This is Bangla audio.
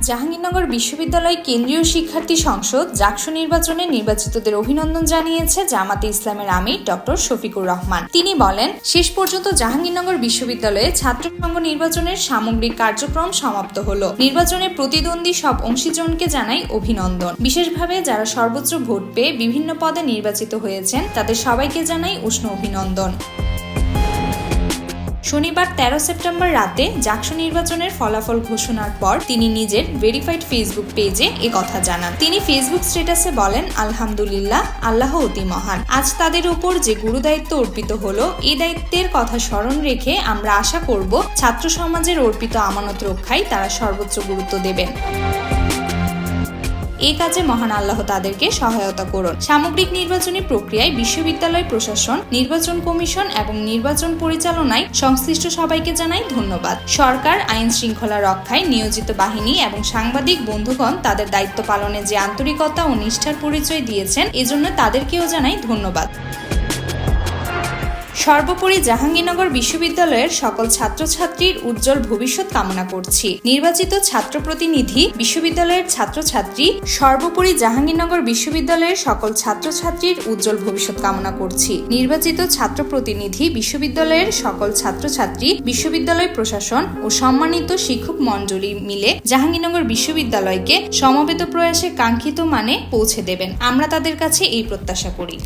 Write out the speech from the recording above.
জাহাঙ্গীরনগর বিশ্ববিদ্যালয় কেন্দ্রীয় শিক্ষার্থী সংসদ জাকসু নির্বাচনে নির্বাচিতদের অভিনন্দন জানিয়েছে জামাতে ইসলামের আমির ডক্টর শফিকুর রহমান। তিনি বলেন, শেষ পর্যন্ত জাহাঙ্গীরনগর বিশ্ববিদ্যালয়ে ছাত্র সংঘ নির্বাচনের সামগ্রিক কার্যক্রম সমাপ্ত হলো। নির্বাচনে প্রতিদ্বন্দ্বী সব অংশীজনকে জানাই অভিনন্দন। বিশেষভাবে যারা সর্বোচ্চ ভোট পেয়ে বিভিন্ন পদে নির্বাচিত হয়েছেন তাদের সবাইকে জানাই উষ্ণ অভিনন্দন। শনিবার 13 সেপ্টেম্বর রাতে জাকসু নির্বাচনের ফলাফল ঘোষণার পর তিনি নিজের ভেরিফাইড ফেসবুক পেজে কথা জানান। তিনি ফেসবুক স্ট্যাটাসে বলেন, আলহামদুলিল্লাহ, আল্লাহ অতি মহান। আজ তাদের উপর যে গুরুদায়িত্ব অর্পিত হলো, এই দায়িত্বের কথা স্মরণ রেখে আমরা আশা করব ছাত্র সমাজের অর্পিত আমানত রক্ষায় তারা সর্বোচ্চ গুরুত্ব দেবেন। এই কাজে মহান আল্লাহ তাদেরকে সহায়তা করুন। সামগ্রিক নির্বাচনী প্রক্রিয়ায় বিশ্ববিদ্যালয় প্রশাসন, নির্বাচন কমিশন এবং নির্বাচন পরিচালনায় সংশ্লিষ্ট সবাইকে জানাই ধন্যবাদ। সরকার, আইন শৃঙ্খলা রক্ষায় নিয়োজিত বাহিনী এবং সাংবাদিক বন্ধুগণ তাদের দায়িত্ব পালনে যে আন্তরিকতা ও নিষ্ঠার পরিচয় দিয়েছেন, এজন্য তাদেরকেও জানাই ধন্যবাদ। সর্বোপরি জাহাঙ্গীরনগর বিশ্ববিদ্যালয়ের সকল ছাত্রছাত্রীর উজ্জ্বল ভবিষ্যৎ কামনা করছি। নির্বাচিত ছাত্র প্রতিনিধি বিশ্ববিদ্যালয়ের ছাত্রছাত্রী সর্বোপরি জাহাঙ্গীরনগর বিশ্ববিদ্যালয়ের সকল ছাত্রছাত্রীর উজ্জ্বল ভবিষ্যৎ কামনা করছি। নির্বাচিত ছাত্র প্রতিনিধি বিশ্ববিদ্যালয়ের সকল ছাত্রছাত্রী, বিশ্ববিদ্যালয় প্রশাসন ও সম্মানিত শিক্ষক মণ্ডলী মিলে জাহাঙ্গীরনগর বিশ্ববিদ্যালয়কে সমবেত প্রয়াসে কাঙ্ক্ষিত মানে পৌঁছে দেবেন। আমরা তাদের কাছে এই প্রত্যাশা করি।